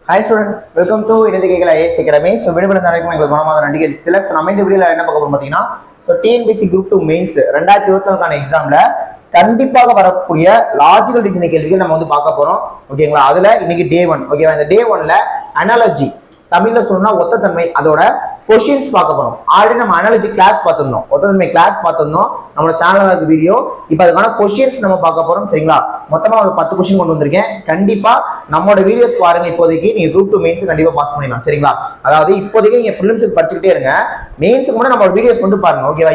Hi students, welcome to India IAS Academy. So, விடுபட நடக்கும் எங்கள் மனமாத நடிகை சிலக்ஸ் நம்ம இந்த வீடியோல என்ன பார்க்க போறோம் பார்த்தீங்கன்னா TNPSC Group 2 மெயின்ஸ் 2024 எக்ஸாம்ல கண்டிப்பாக வரக்கூடிய லாஜிக்கல் டிசைன் கேள்விகள் நம்ம வந்து பார்க்க போறோம். ஓகேங்களா? அதுல இன்னைக்கு டே 1. ஓகேவா? இந்த டே 1ல அனாலஜி தமிழ்ல சொன்னா ஒத்தத்தன்மை அதோட கொஸ்டின்ஸ் பார்க்க போறோம். ஆல்ரெடி நம்ம அனாலஜி கிளாஸ் பார்த்திருந்தோம், ஒத்தத்தன்மை கிளாஸ் பார்த்திருந்தோம் நம்ம சேனல்ல இருக்க வீடியோ. இப்போ அதுக்கான கொஸ்டின்ஸ் நம்ம பார்க்க போறோம். சரிங்களா? மொத்தமா ஒரு 10 கொஸ்டின் கொண்டு வந்திருக்கேன். கண்டிப்பா நம்மளோட வீடியோஸ் பாருங்க. இப்போதைக்கு நீங்க குரூப் 2 மெயின்ஸ் கண்டிப்பா பாஸ் பண்ணிடலாம். சரிங்களா? அதாவது இப்போதைக்கு நீங்க பிலிம்ஸ்க்கு படிச்சுக்கிட்டே இருங்க, மெயின்ஸ்க்கு கூட நம்ம வீடியோஸ் கொண்டு பாருங்க. ஓகேவா?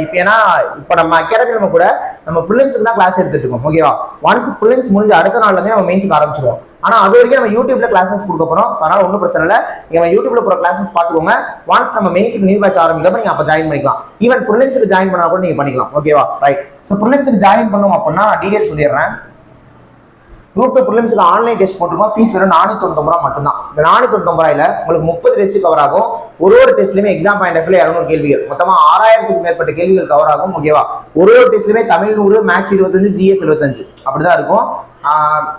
இப்போ நம்ம அகாடமி நம்ம கூட நம்ம பிலிம்ஸ்க்கு தான் கிளாஸ் எடுத்துட்டு இருக்கோம். ஓகேவா? ஒன்ஸ் பிலிம்ஸ் முடிஞ்ச அடுத்த நாள்ல இருந்தே நம்ம மெயின்ஸ்க்கு ஆரம்பிச்சிடுவோம். ஆனா அது வரைக்கும் நம்ம யூடியூப்ல கிளாஸஸ் கொடுக்க போறோம். அதனால ஒன்றும் பிரச்சனை இல்லை, நீங்க யூடியூப்ல போற கிளாஸஸ் பாத்துக்கோங்க. ஒன்ஸ் நம்ம மெயின்ஸ்க்கு நியூ பேட்ச் ஆரம்பிக்கிறப்ப நீங்க அப்ப ஜாயின் பண்ணிக்கலாம். ஈவன் பிரிலிம்ஸ்க்கு ஜாயின் பண்ணா கூட நீங்க பண்ணிக்கலாம். ஓகேவா? ரைட். சோ பிரிலிம்ஸ்க்கு ஜாயின் பண்ணணும் அப்படின்னா டீடைல்ஸ் சொல்லிடுறேன். குரூப் 2 பிரிலிம்ஸ்க்கு ஆன்லைன் டெஸ்ட் போட்டுருக்கோம். ஃபீஸ் வெறும் 499 ரூபாய் மட்டும்தான். இந்த 499 ரூபாயில உங்களுக்கு 30 டெஸ்ட் கவர் ஆகும். ஒரு டெஸ்ட்லயுமே எக்ஸாம் பாயிண்ட் ஆஃப் 200 கேள்விகள், மொத்தமா 6000க்கு மேற்பட்ட கேள்விகள் கவர் ஆகும். ஓகேவா? ஒரு டெஸ்ட்லயுமே தமிழ் 100, மேக்ஸ் 25, ஜிஎஸ் 75 அப்படிதான் இருக்கும்.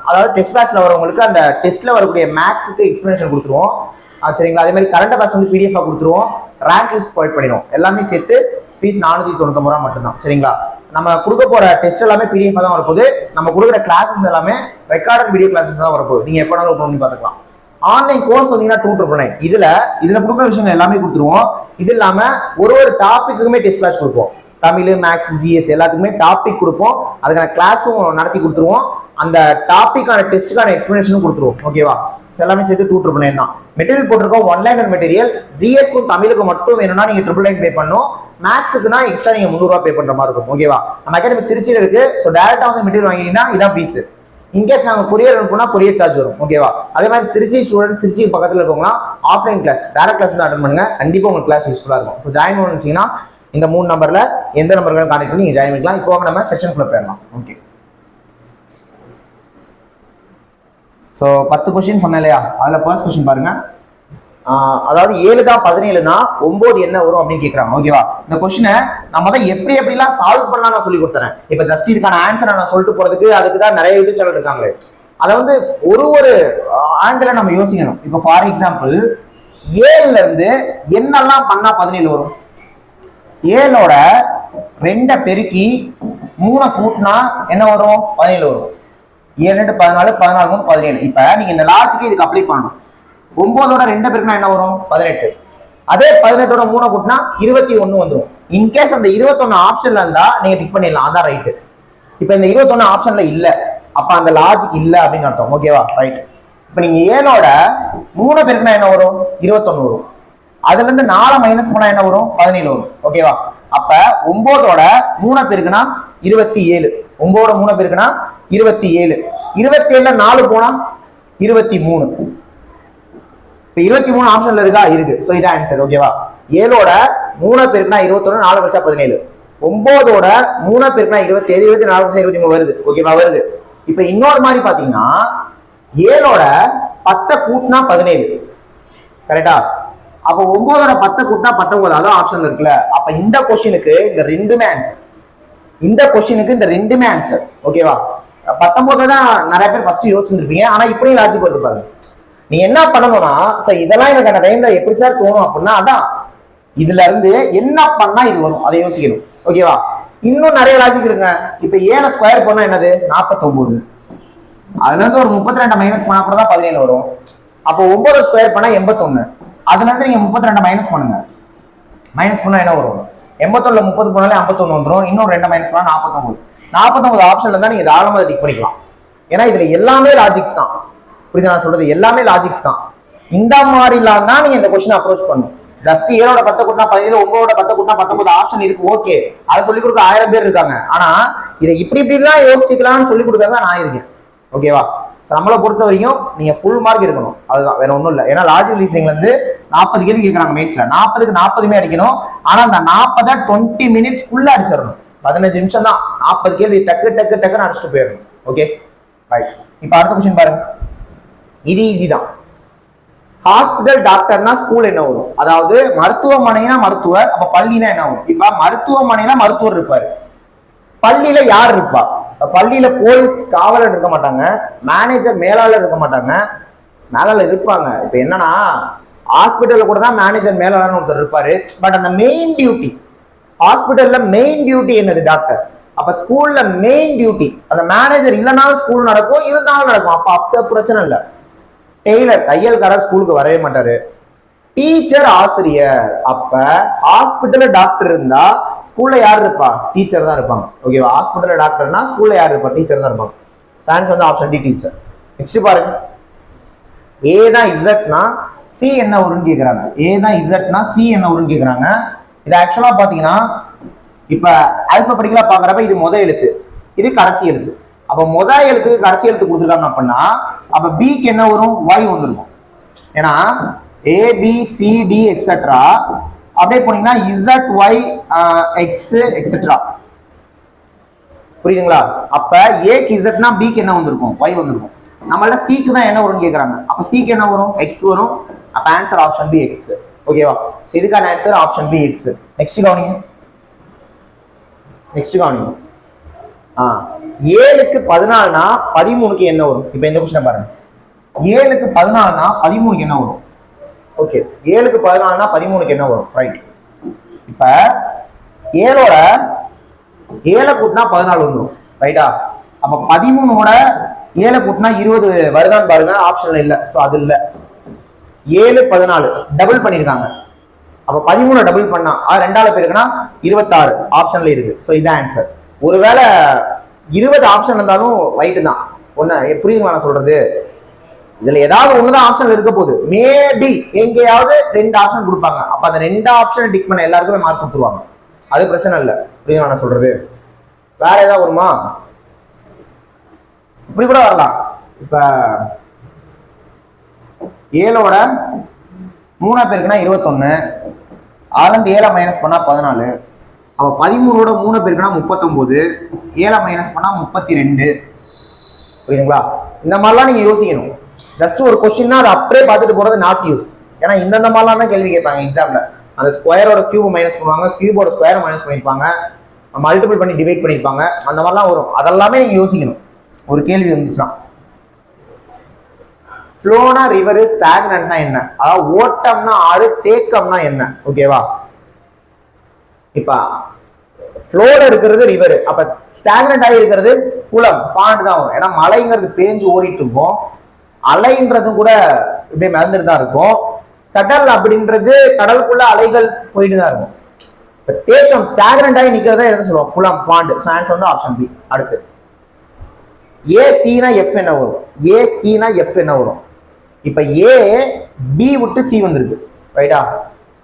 அதாவது டெஸ்ட் பேட்ச்ல வரவங்களுக்கு அந்த டெஸ்ட்ல வரக்கூடிய மேக்ஸுக்கு எக்ஸ்பிளனேஷன் கொடுத்துருவோம். சரிங்களா? அதே மாதிரி கரண்ட் அஃபேர்ஸ் வந்து பிடிஎஃப் கொடுத்துருவோம். ரேங்க் லிஸ்ட் ப்ரொவைட் பண்ணிடுவோம். எல்லாமே சேர்த்து ஃபீஸ் 499 ரூபாய் மட்டும்தான். சரிங்களா? நம்ம கொடுக்க போற டெஸ்ட் எல்லாமே பிடிஎஃப் தான் வரப்போகுது. நம்ம கொடுக்குற கிளாஸஸ் எல்லாமே ரெக்கார்டட் வீடியோ கிளாஸஸ் தான் வரப்போகுது. நீங்க எப்போ வேணாலும் பண்ணி பார்த்துக்கலாம். ஆன்லைன் கோர்ஸ் வந்தீங்கன்னா 299. இதுல கொடுக்குற விஷயங்கள் எல்லாமே கொடுத்துருவோம். இது இல்லாம ஒரு டாபிக்குமே டெஸ்ட் கிளாஸ் கொடுப்போம். தமிழ், மேக்ஸ், ஜிஎஸ் எல்லாத்துக்குமே டாபிக் கொடுப்போம். அதுக்கான கிளாஸும் நடத்தி கொடுத்துருவோம். அந்த டாபிக்கான டெஸ்ட்டுக்கான எக்ஸ்பிளனேஷனும் கொடுத்துருவோம். ஓகேவா? எல்லாமே சேர்த்து 299 தான். மெட்டீரியல் போட்டிருக்கோம் 1 லைனர் மெட்டீரியல். ஜிஎஸ்க்கும் தமிழுக்கு மட்டும் வேணும்னா நீங்க 999 பே பண்ணணும். மேக்ஸுக்குனா எக்ஸ்ட்ரா நீங்க 300 ரூபாய் பே பண்ற மாதிரி இருக்கும். ஓகேவா? நம்ம அகாடமி திருச்சியில இருக்கு. ஸோ டேரக்டா வந்து மெட்டீரியல் வாங்கினீங்கன்னா இதான் ஃபீஸ். இன்கேஸ் நாங்க கொரியர் அனுப்புனா கொரியர் சார்ஜ் வரும். ஓகேவா? அதே மாதிரி திருச்சி ஸ்டூடெண்ட்ஸ், திருச்சி பக்கத்துல இருக்கவங்களா ஆஃப்லைன் கிளாஸ் டைரக்ட் கிளாஸ் தான் அட்டன் பண்ணுங்க. கண்டிப்பா உங்களுக்கு கிளாஸ் யூஸ்ஃபுல்லா இருக்கும். ஸோ ஜாயின் பண்ணுவீங்கன்னா இந்த 3 நம்பர்ல எந்த நம்பர்கள் கான்டாக்ட் பண்ணி நீங்க ஜாயின் பண்ணிக்கலாம். இப்போ நம்ம செஷனுக்குள்ள போயிடலாம். ஓகே. ஸோ 10 கொஸ்டின் சொன்னேன் இல்லையா? அதுல ஃபர்ஸ்ட் கொஸ்டின் பாருங்க. அதாவது 7 தான் 17னா 9 என்ன வரும் அப்படின்னு கேட்கறாங்க. ஓகேவா? இந்த கொஸ்டினை நம்ம தான் எப்படிலாம் சால்வ் பண்ணலாம் நான் சொல்லி கொடுத்துறேன். இப்ப ஜஸ்ட் இதுக்கான ஆன்சரை நான் சொல்லிட்டு போறதுக்கு அதுக்கு தான் நிறைய யூடியூப் சேனல் இருக்காங்களே. அதை வந்து ஒரு ஆங்கிள் நம்ம யோசிக்கணும். இப்போ ஃபார் எக்ஸாம்பிள் 7ல இருந்து என்னெல்லாம் பண்ணா 17 வரும்? 7ஓட 2 பெருக்கி 3 கூட்டினா என்ன வரும்? 17 வரும். 7 14, 14 17. இப்ப நீங்க இந்த லாஜிக்கு இதுக்கு அப்ளை பண்ணணும். 9ஓட 2 பெருக்கினா என்ன வரும்? 18. அதே 18ஓட 3 கூட்டினா 21 வந்துடும். இன்கேஸ் அந்த 21 ஆப்ஷன்ல இருந்தா நீங்க டிக் பண்ணிடலாம், அதான் ரைட். இப்ப இந்த 21 ஆப்ஷன்ல இல்ல, அப்ப அந்த லாஜிக் இல்ல அப்படின்னு அர்த்தம். ஓகேவா? ரைட். இப்ப நீங்க 7ஓட 3 பெருக்கினா என்ன வரும்? 21 வரும். அதுல இருந்து 4 மைனஸ் பண்ணா என்ன வரும்? 17 வரும். ஓகேவா? அப்ப 9ஓட 3 பெருக்குனா 27. 9ஓட 3 பெருக்குனா 27. 27ல 4 போனா 23. இப்ப 23 ஆப்ஷன்ல இருக்கா? இருக்கு. சோ இதான் ஆன்சர். ஓகேவா? 7ஓட 3 பெருக்குனா 21, 4 வச்சா 17. 9ஓட 3 பெருக்குனா 27, 24 வச்சா 23 வருது. ஓகேவா? வருது. இப்ப இன்னொரு மாதிரி பாத்தீங்கன்னா 7ஓட 10 கூட்டினா 17. கரெக்டா? அப்ப 9ஓட 10 கூட்டினா 19. அதான் ஆப்ஷன்ல இருக்குல்ல. அப்ப இந்த கொஸ்டினுக்கு இந்த ரெண்டுமே ஆன்சர். இந்த கொஸ்டினுக்கு இந்த ரெண்டுமே ஆன்சர். ஓகேவா? 19 தான் நிறைய பேர் ஃபர்ஸ்ட் யோசிச்சிருப்பீங்க. ஆனா இப்படியும் லாஜிக் வருது பாருங்க. நீங்க என்ன பண்ணணும்னா, சார் இதெல்லாம் எனக்கு அந்த டைம்ல எப்படி சார் தோணும் அப்படின்னா, அதான் இதுல இருந்து என்ன பண்ணா இது வரும் அதை யோசிக்கணும். ஓகேவா? இன்னும் நிறைய லாஜிக் இருக்குங்க. இப்ப 7 ஸ்கொயர் பண்ணா என்னது? 49. அதுல இருந்து ஒரு 32 மைனஸ் பண்ணா கூட தான் 17 வரும். அப்போ 9 ஸ்கொயர் பண்ணா 81. அதுல இருந்து நீங்க 32 மைனஸ் பண்ணுங்க. மைனஸ் பண்ணா என்ன வரும்? 81ல 30 போனாலே 51 வந்துடும். இன்னும் 2 மைனஸ் பண்ணா 49. 49 ஆப்ஷன்ல தான் நீங்க தாராளமாக டிக் பண்ணிக்கலாம். ஏன்னா இதுல எல்லாமே லாஜிக்ஸ் தான். புரியுது நான் சொல்றது? எல்லாமே லாஜிக்ஸ் தான். இந்த மாதிரிலாம் தான் நீங்க இந்த கொஸ்டின் அப்ரோச் பண்ணணும். ஜஸ்ட் 7ஓட 10 கூட்டினா 17, 9ஓட 10 கூட்டினா 19 ஆப்ஷன் இருக்கு. ஓகே, அதை சொல்லிக் கொடுக்க 1000 பேர் இருக்காங்க. ஆனா இதை இப்படிலாம் யோசிச்சுக்கலாம்னு சொல்லி கொடுக்கறதா நான் இருக்கேன். ஓகேவா? நம்மளை பொறுத்த வரைக்கும் நீங்க ஃபுல் மார்க் எடுக்கணும். அதுதான், வேற ஒன்றும் இல்லை. ஏன்னா லாஜிக் ரீசனிங்ல இருந்து 40 கேள்வி கேட்கறாங்க மெயின்ஸ்ல. 40க்கு 40மே அடிக்கணும். ஆனா அந்த 40 20 மினிட்ஸ்க்குள்ள அடிச்சிடணும். 15 நிமிஷம் தான். 40 கேள்வி டக்குன்னு அடிச்சுட்டு போயிடணும். Okay, right. இப்ப அடுத்த கொஸ்டின் பாருங்க. இது ஈஸி தான். ஹாஸ்பிட்டல் டாக்டர்னா ஸ்கூல் என்ன வரும்? அதாவது மருத்துவமனைனா மருத்துவர், அப்ப பள்ளினா என்ன வரும்? இப்ப மருத்துவமனைனா மருத்துவர் இருப்பாரு, பள்ளியில யார் இருப்பா? பள்ளியில போலீஸ் காவலர் இருக்க மாட்டாங்க, மேனேஜர் மேலாளர் இருக்க மாட்டாங்க, மேலாளர் இருப்பாங்க. இப்ப என்னன்னா ஹாஸ்பிட்டல்ல கூட தான் மேனேஜர் மேலாளர்னு ஒருத்தர் இருப்பாரு. பட் அந்த மெயின் டியூட்டி ஹாஸ்பிட்டல்ல மெயின் டியூட்டி என்னது டாக்டர். அப்ப ஸ்கூல்ல மெயின் டியூட்டி அந்த மேனேஜர் இல்லைனாலும் ஸ்கூல் நடக்கும், இருந்தாலும் நடக்கும். அப்ப பிரச்சனை இல்லை. டெய்லர் தையல்காரர் ஸ்கூலுக்கு வரவே மாட்டாரு. டீச்சர் ஆசிரியர். அப்ப ஹாஸ்பிட்டல்ல டாக்டர் இருந்தா ஸ்கூல்ல யார் இருப்பா? டீச்சர் தான் இருப்பாங்க. ஓகேவா? ஹாஸ்பிட்டல்ல டாக்டர்னா ஸ்கூல்ல யார் இருப்பா? டீச்சர் தான் இருப்பாங்க. சான்ஸ் வந்து ஆப்ஷன் டி டீச்சர். நெக்ஸ்ட் பாருங்க. ஏ தான் இசட்னா சி என்ன வரும்னு கேக்குறாங்க. ஏ தான் இசட்னா சி என்ன வரும்னு கேக்குறாங்க. இது ஆக்சுவலா பாத்தீங்கன்னா இப்ப ஆல்பபெடிக்கலா பாக்குறப்ப இது முதல் எழுத்து, இது கடைசி எழுத்து. அப்ப முதல் எழுத்துக்கு கடைசி எழுத்து கொடுத்துருக்காங்க அப்படின்னா அப்ப பிக்கு என்ன வரும்? ஒய் வந்துருக்கும். ஏன்னா ஏ பி சி டி எக்ஸெட்ரா அப்படியே போனீங்கன்னா இசட் ஒய் எக்ஸ் எக்ஸெட்ரா. புரியுதுங்களா? அப்ப ஏக்கு இசட்னா பிக்கு என்ன வந்திருக்கும்? ஒய் வந்திருக்கும். நம்மள சிக்கு தான் என்ன வரும்னு கேக்குறாங்க. அப்ப சிக்கு என்ன வரும்? எக்ஸ் வரும். அப்ப ஆன்சர் ஆப்ஷன் பி எக்ஸ். ஓகேவா? இதுக்கான answer option B X. Next கவனிங்க. நெக்ஸ்ட் கவனிங்க. 7க்கு 14னா 13க்கு என்ன வரும்? இப்ப இந்த क्वेश्चन பாருங்க. 7க்கு 14னா 13க்கு என்ன வரும்? ஓகே, 7க்கு 14னா 13க்கு என்ன வரும்? ரைட். இப்ப 7ஓட 7 கூட்டினா 14 வந்துரும். ரைட்டா? அப்ப 13ஓட 7 கூட்டினா 20 வருதான்னு பாருங்க. ஆப்ஷன்ல இல்ல. சோ அது இல்ல. 7 14 டபுள் பண்ணிருக்காங்க. அப்ப 13 டபுள் பண்ணா ரெண்டால பேருக்குன்னா 26 ஆப்ஷன்ல இருக்கு. சோ இதான் ஆன்சர். ஒருவேளை 20 ஆப்ஷன் இருந்தாலும் ரைட்டு தான். ஒண்ணு புரியுதுங்களா நான் சொல்றது? இதுல ஏதாவது ஒண்ணுதான் ஆப்ஷன் இருக்க போகுது. மேபி எங்கேயாவது 2 ஆப்ஷன் கொடுப்பாங்க. அப்ப அந்த 2 ஆப்ஷன் டிக் பண்ண எல்லாருக்குமே மார்க் கொடுத்துருவாங்க. அது பிரச்சனை இல்லை. புரியுதுங்களா நான் சொல்றது? வேற ஏதாவது வருமா? இப்படி கூட வரலாம். இப்ப 7ஓட 3 பேருக்குன்னா 21, 7 மைனஸ் பண்ணா 14. அப்ப 13ஓட 3 பேருக்குன்னா 39, 7 மைனஸ் பண்ணா 32. புரியுதுங்களா? இந்த மாதிரிலாம் நீங்க யோசிக்கணும். ஜஸ்ட் ஒரு கொஸ்டின்னா அதை அப்படியே பார்த்துட்டு போறது நாட் யூஸ். ஏன்னா இந்த மாதிரிலாம் தான் கேள்வி கேட்பாங்க எக்ஸாம்ல. அந்த ஸ்கொயரோட கியூப் மைனஸ் பண்ணுவாங்க, கியூபோட ஸ்கொயர் மைனஸ் பண்ணிருப்பாங்க, மல்டிபிள் பண்ணி டிவைட் பண்ணிருப்பாங்க. அந்த மாதிரிலாம் வரும். அதெல்லாமே நீங்க யோசிக்கணும் ஒரு கேள்வி வந்துச்சுன்னா. ஃப்ளோனா ரிவர், ஸ்டாக்னன்ட்னா என்ன? அதாவது ஓட்டம்னா ஆறு, தேக்கம்னா என்ன? ஓகேவா? இப்ப ஃப்ளோல இருக்கிறது ரிவர், அப்ப ஸ்டாக்னன்ட் ஆகி இருக்கிறது குளம், பாண்ட் தான் வரும். ஏன்னா மலைங்கிறது பேஞ்சு ஓடிட்டு இருக்கும், அலைன்றதும் கூட இப்படியே மிதந்துட்டு தான் இருக்கும். கடல் அப்படின்றது கடலுக்குள்ள அலைகள் போயிட்டு தான் இருக்கும். இப்ப தேக்கம் ஸ்டாக்னன்ட் ஆகி நிக்கிறதா என்ன சொல்லுவோம்? குளம், பாண்ட். சான்ஸ் வந்து ஆப்ஷன் பி. அடுத்து ஏசினா எஃப் என்ன வரும்? ஏசினா எஃப் என்ன வரும்? இப்ப ஏ பி விட்டு சி வந்திருக்கு. ரைட்டா?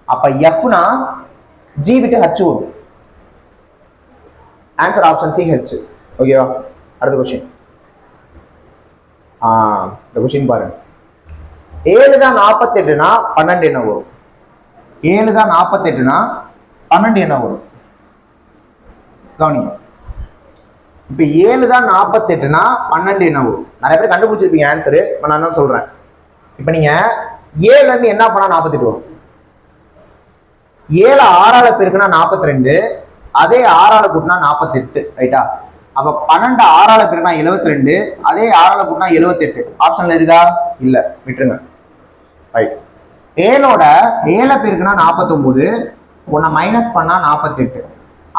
அப்ப எஃப்னா ஜி விட்டு ஹச் வரும். Answer option C H. ஓகேவா? அடுத்த கொஸ்டின். இந்த கொஸ்டின் பாருங்க. 7 தான் 48னா 12 என்ன வரும்? 7 தான் 48னா 12 என்ன வரும்? கவனிங்க. இப்ப 7 தான் 48னா 12 என்ன வரும்? நிறைய பேர் கண்டுபிடிச்சிருப்பீங்க ஆன்சரு. நான் தான் சொல்றேன். இப்ப நீங்க 7ல இருந்து என்ன பண்ணா 48 வரும்? 7 6ஆல பெருக்குனா 42, அதே 6ஆல கூட்டினா 48. ரைட்டா? அப்ப 12 6ஆல பெருக்குனா 72, அதே 6ஆல கூட்டினா 78. ஆப்ஷன்ல இருக்கா? இல்ல, விட்டுருங்க. ரைட். 7ஓட 7 பெருக்குனா 49, உன்னை மைனஸ் பண்ணா 48.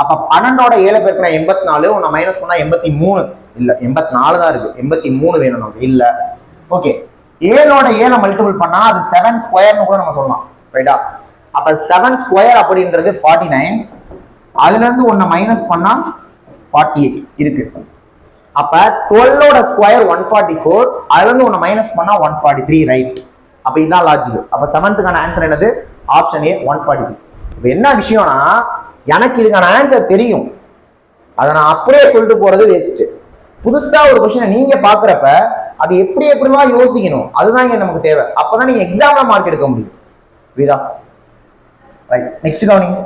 அப்ப 12ஓட 7 பெருக்குனா 84, உன்னை மைனஸ் பண்ணா 83. இல்ல, 84 தான் இருக்கு. 83 வேணும் நமக்கு. இல்ல. ஓகே, 7ஓட 7 மல்டிபிள் பண்ணா அது 7 ஸ்கொயர்னு கூட நம்ம சொல்லலாம். ரைட்டா? அப்ப 7 ஸ்கொயர் அப்படின்றது 49. அதுல இருந்து ஒன்ன மைனஸ் பண்ணா 48 இருக்கு. அப்ப 12ஓட ஸ்கொயர் 144, அதுல இருந்து ஒன்ன மைனஸ் பண்ணா 143. ரைட்? அப்ப இதுதான் லாஜிக். அப்ப 7த்துக்கான ஆன்சர் என்னது? Option A 143. இப்ப என்ன விஷயம்னா, எனக்கு இதுக்கான ஆன்சர் தெரியும், அதை நான் அப்படியே சொல்லிட்டு போறது வேஸ்ட். புதுசா ஒரு கொஸ்டின் நீங்க பாக்குறப்ப அது எப்படி எப்படிலாம் யோசிக்கணும், அதுதான் இங்க நமக்கு தேவை. அப்பதான் நீங்க எக்ஸாம்ல மார்க் எடுக்க முடியும். புரியுதா? ரைட். நெக்ஸ்ட் கவனிங்க.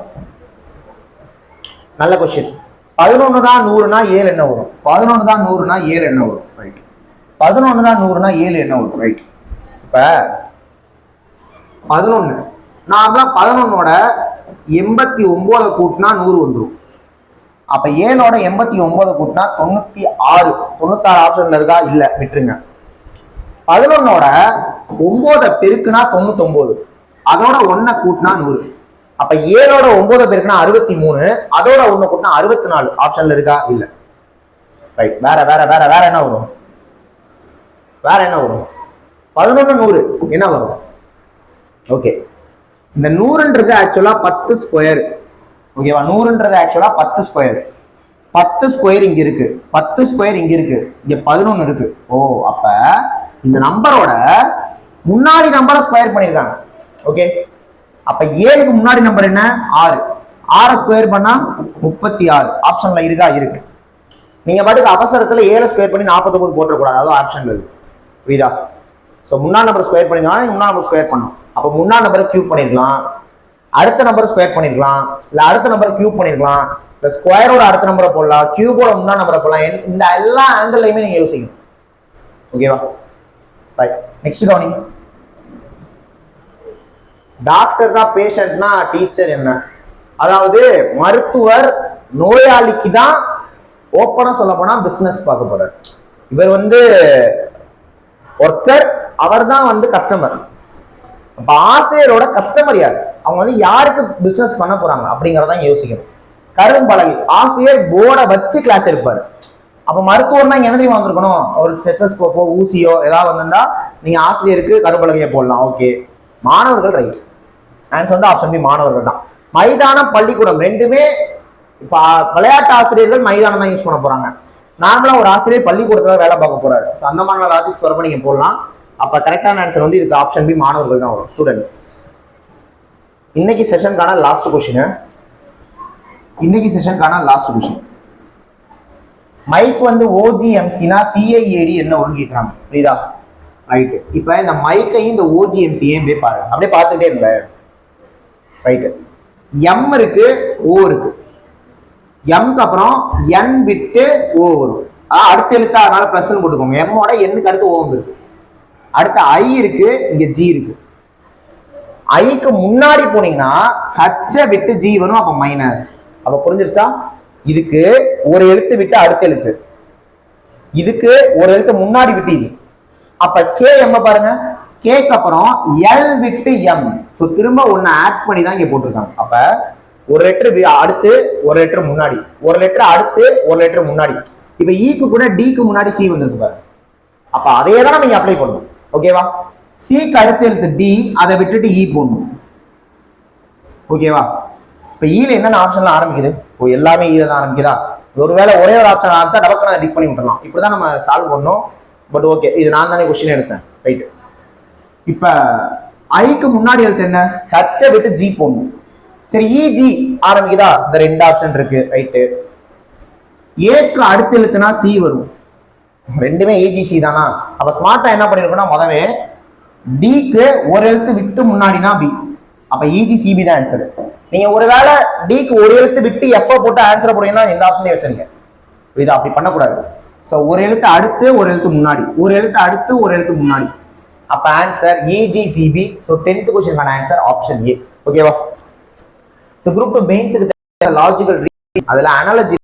நல்ல கொஸ்டின். 11 தான் 100னா 7 என்ன வரும்? 11 தான் 100னா 7 என்ன வரும்? ரைட். 11 தான் 100னா 7 என்ன வரும்? ரைட். இப்ப 11 நார்மலா 11ஓட 89 கூட்டினா 100 வந்துடும். அப்ப 7ஓட 89 கூட்டினா 96. 96 ஆப்ஷன்ல இருக்கா? இல்ல, விட்டுருங்க. 11ஓட 9 பெருக்குனா 99, அதோட 1 கூட்டினா 100. அப்ப 7ஓட 9 பெருக்குனா 63, அதோட 1 கூட்டினா 64. ஆப்ஷன்ல இருக்கா? இல்ல. ரைட். வேற வேற வேற வேற என்ன வரும்? வேற என்ன வரும்? 11 100 என்ன வரும்? ஓகே, இந்த 100ன்றது ஆக்சுவலா 10 ஸ்கொயர். ஓகேவா? 100ன்றது ஆக்சுவலா 10 ஸ்கொயர். 10 ஸ்கொயர் இங்க இருக்கு, 10 ஸ்கொயர் இங்க இருக்கு, இங்க 11 இருக்கு. ஓ, அப்ப இந்த நம்பரோட முன்னாடி நம்பரை ஸ்கொயர் பண்ணிருக்காங்க. ஓகே, அப்ப 7க்கு முன்னாடி நம்பர் என்ன? 6. 6 ஸ்கொயர் பண்ணா 36. ஆப்ஷன்ல இருக்கா? இருக்கு. நீங்க பாட்டுக்கு அவசரத்துல 7 ஸ்கொயர் பண்ணி 49 போட்டக்கூடாது, அதாவது ஆப்ஷன்ல இருக்கு. புரியுதா? சோ முன்னாடி நம்பர் ஸ்கொயர் பண்ணிக்கலாம், முன்னாடி நம்பர் ஸ்கொயர் பண்ணணும். அப்ப முன்னாடி நம்பரை கியூப் பண்ணிருக்கலாம், அடுத்த நம்பர் ஸ்கொயர் பண்ணிருக்கலாம், இல்ல அடுத்த நம்பர் கியூப் பண்ணிருக்கலாம், இல்ல ஸ்கொயரோட அடுத்த நம்பரை போடலாம், கியூபோட முன்னாடி நம்பரை போடலாம். இந்த எல்லா ஆங்கிள்லையுமே நீங்க யோசிக்கணும். ஓகேவா? ரைட். நெக்ஸ்ட் கவனிங்க. டாக்டர் தான் பேஷண்ட்னா டீச்சர் என்ன? அதாவது மருத்துவர் நோயாளிக்கு தான் ஓப்பனா சொல்ல போனா பிசினஸ் பார்க்க போறார். இவர் ஒர்க்கர், அவர் தான் கஸ்டமர். அப்ப ஆசிரியரோட கஸ்டமர் யார்? அவங்க யாருக்கு பிசினஸ் பண்ண போறாங்க அப்படிங்கறத யோசிக்கணும். கரும்பலகை, ஆசிரியர் போர்டை வச்சு கிளாஸ் எடுப்பாரு. அப்ப மருத்துவர்னா என்ன தெரியுமா வந்திருக்கணும்? ஒரு ஸ்டெத்தஸ்கோப்போ ஊசியோ ஏதாவது வந்திருந்தா நீங்க ஆசிரியருக்கு கரும்பலகையை போடலாம். ஓகே, மாணவர்கள் ரைட். ஆன்சர் ஆப்ஷன் பி, மாணவர்கள் தான். மைதானம், பள்ளிக்கூடம் ரெண்டுமே இப்ப விளையாட்டு ஆசிரியர்கள் மைதானம் தான் யூஸ் பண்ண போறாங்க. நார்மலா ஒரு ஆசிரியர் பள்ளிக்கூடத்துல வேலை பார்க்க போறாரு. அந்த மாதிரி லாஜிக்ஸ் வரப்ப நீங்க போடலாம். அப்ப கரெக்டான ஆன்சர் இதுக்கு ஆப்ஷன் பி, மாணவர்கள் தான் வரும். ஸ்டூடெண்ட்ஸ், இன்னைக்கு செஷனுக்கான லாஸ்ட் கொஸ்டின். இன்னைக்கு செஷனுக்கான லாஸ்ட் கொஸ்டின். மைக் ஓஜிஎம்சினா சிஐஏடி என்ன ஒன்று கேட்கறாங்க. புரியுதா? ரைட். இப்ப இந்த மைக்கையும் இந்த ஓஜிஎம்சியையும் பாருங்க, அப்படியே பார்த்துட்டே இருங்க. ரைட். எம் இருக்கு, ஓ இருக்கு. எம்க்கு அப்புறம் என் விட்டு ஓ வரும். அடுத்த எழுத்தா, அதனால பிளஸ் போட்டுக்கோங்க. எம்மோட எண்ணுக்கு அடுத்து ஓ இருக்கு. அடுத்த ஐ இருக்கு, இங்க ஜி இருக்கு. ஐக்கு முன்னாடி போனீங்கன்னா ஹச்ச விட்டு ஜி வரும், அப்ப மைனஸ். அப்ப புரிஞ்சிருச்சா? இதுக்கு ஒரு எழுத்து விட்டு அடுத்த எழுத்து, இதுக்கு ஒரு எழுத்து முன்னாடி விட்டு இது. அப்ப கே எம் பாருங்க, கேக்கு அப்புறம் எல் விட்டு எம். சோ திரும்ப ஒன்னு ஆட் பண்ணி தான் இங்க போட்டிருக்காங்க. அப்ப ஒரு லெட்டர் அடுத்து ஒரு லெட்டர் முன்னாடி, ஒரு லெட்டர் அடுத்து ஒரு லெட்டர் முன்னாடி. இப்ப ஈக்கு கூட டிக்கு முன்னாடி சி வந்திருக்கு பாரு. அப்ப அதே தான் நீங்க அப்ளை பண்ணணும். ஓகேவா? சிக்கு அடுத்த எழுத்து டி, அதை விட்டுட்டு இ போடணும். ஓகேவா? இப்ப ஈல என்னென்ன ஆப்ஷன்ல ஆரம்பிக்குது? எல்லாமே ஈல தான் ஆரம்பிக்குதா? ஒருவேளை ஒரே ஒரு ஆப்ஷன் ஆரம்பிச்சா டபக்குன்னு டிக் பண்ணி விட்டுறலாம். இப்படிதான் நம்ம சால்வ் பண்ணோம். பட் ஓகே, இது நான் தானே கொஸ்டின் எடுத்தேன். ரைட். இப்ப ஐக்கு முன்னாடி எழுத்து என்ன? ஹச்ச விட்டு ஜி போடணும். சரி, இஜி ஆரம்பிக்குதா? இந்த ரெண்டு ஆப்ஷன் இருக்கு. ரைட்டு. ஏக்கு அடுத்த எழுத்துனா சி வரும். ரெண்டுமே ஏஜிசி தானா? அப்ப ஸ்மார்ட்டா என்ன பண்ணிருக்கோம்னா, முதவே டிக்கு ஒரு எழுத்து விட்டு முன்னாடினா பி, அப்ப இஜிசிபி தான் ஆன்சர். நீங்க ஒருவேளை டிக்கு ஒரு எழுத்து விட்டு எஃப் போட்டு ஆன்சர் போடுறீங்கன்னா இந்த ஆப்ஷனே வச்சிருங்க. இது அப்படி பண்ணக்கூடாது. சோ ஒரு எழுத்து அடுத்து ஒரு எழுத்து முன்னாடி, ஒரு எழுத்து அடுத்து ஒரு எழுத்து முன்னாடி. அப்ப ஆன்சர் இஜிசிபி. சோ 10th क्वेश्चनக்கான ஆன்சர் ஆப்ஷன் ஏ. ஓகேவா? சோ குரூப் 2 மெயின்ஸ்க்கு லாஜிக்கல் ரீசனிங், அதுல அனாலஜி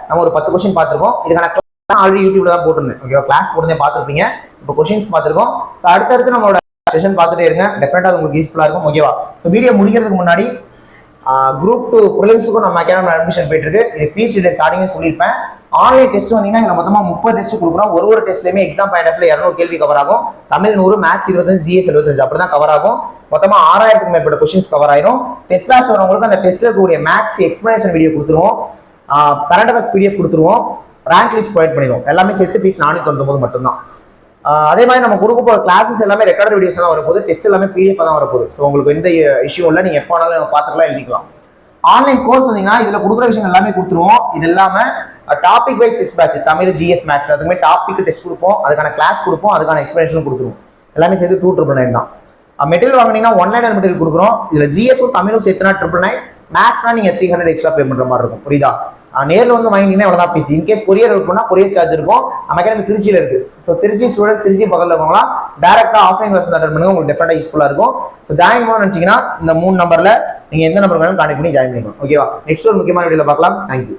நம்ம ஒரு 10 क्वेश्चन பார்த்திருக்கோம். இதுக்கான கிளாஸ் ஆல்ரெடி யூடியூப்ல தான் போட்டுருந்தேன். ஓகேவா? கிளாஸ் போட்டுதே பார்த்திருப்பீங்க. இப்போ क्वेश्चंस பார்த்திருக்கோம். சோ அடுத்து நம்மளோட செஷன் பார்த்துட்டே இருங்க. டெஃபினட்டா உங்களுக்கு யூஸ்ஃபுல்லா இருக்கும். ஓகேவா? சோ வீடியோ முடிக்கிறதுக்கு முன்னாடி குரூப் 2 ப்ரிலிம்ஸ்க்கு நம்ம அகாடமி அட்மிஷன் போயிட்டு இருக்கு. இது ஃபீஸ் டீடைல்ஸ் ஸ்டார்டிங்ல சொல்லிருப்பேன். ஆன்லைன் டெஸ்ட் வந்தீங்கன்னா இங்க மொத்தமா 30 டெஸ்ட் கொடுக்குறோம். ஒரு டெஸ்ட்லயுமே எக்ஸாம் பாயிண்ட் ஆஃப்ல 200 கேள்வி கவர் ஆகும். தமிழ் 100, மேத்ஸ் 25, ஜிஎஸ் 75 அப்படிதான் கவர் ஆகும். மொத்தமா 6000க்கு மேற்பட்ட क्वेश्चंस கவர் ஆயிரும். டெஸ்ட் பேட்ச் வரவங்களுக்கு அந்த டெஸ்ட்ல இருக்கக்கூடிய மேத்ஸ் எக்ஸ்பிளனேஷன் வீடியோ கொடுத்துருவோம். கரண்ட் அஃபேர்ஸ் பிடிஎஃப் கொடுத்துருவோம். ரேங்க் லிஸ்ட் ப்ரொவைட் பண்ணிடுவோம். எல்லாமே சேர்த்து ஃபீஸ் 499 மட்டும்தான். அதே மாதிரி நம்ம கொடுக்க போற கிளாஸஸ் எல்லாமே ரெக்கார்ட் வீடியோஸ் தான் வரப்போகுது. டெஸ்ட் எல்லாமே பிடிஎஃப் தான் வரப்போகுது. ஸோ உங்களுக்கு எந்த இஷ்யூ இல்லை. நீங்க எப்போ வேணாலும் பார்த்துக்கலாம், எழுதிக்கலாம். ஆன்லைன் கோர்ஸ் வந்தீங்கன்னா இதுல கொடுக்குற விஷயம் எல்லாமே கொடுத்துருவோம். இது இல்லாம topic wise test batch, Tamil, GS, maths அதுக்குமே டாபிக் டெஸ்ட் கொடுப்போம். அதுக்கான கிளாஸ் கொடுப்போம். அதுக்கான எக்ஸ்பிளனேஷன் கொடுத்துருவோம். எல்லாமே சேர்த்து 299 தான். மெட்டீரியல் வாங்கினீங்கன்னா 199 மெட்டீரியல் கொடுக்குறோம். இதுல ஜிஎஸும் தமிழும் சேர்த்துனா 999. மேத்ஸ்னா நீங்க 300 எக்ஸ்ட்ரா பே பண்ற மாதிரி இருக்கும். புரியுதா? நேரில் வாங்கினீங்கன்னா எவ்வளவுதான் ஃபீஸ். இன்கேஸ் கொரியர் இருக்குன்னா கொரியர் சார்ஜ் இருக்கும். நம்ம அகாடமி திருச்சியில இருக்கு. ஸோ திருச்சி ஸ்டூடெண்ட்ஸ், திருச்சி பக்கத்தில் இருக்கவங்களா டேரக்டா ஆஃப்லைன் கிளாஸ் அட்டெண்ட் பண்ணுங்க. உங்களுக்கு டெஃபினட்டா யூஸ்ஃபுல்லா இருக்கும். ஸோ ஜாயின் பண்ணணும்னு நினைச்சீங்கன்னா இந்த 3 நம்பர்ல நீங்க எந்த நம்பர் வேணாலும் கான்டெக்ட் பண்ணி ஜாயின் பண்ணிக்கலாம். ஓகேவா? நெக்ஸ்ட் ஒரு முக்கியமான வீடியோல பார்க்கலாம். தேங்க்யூ.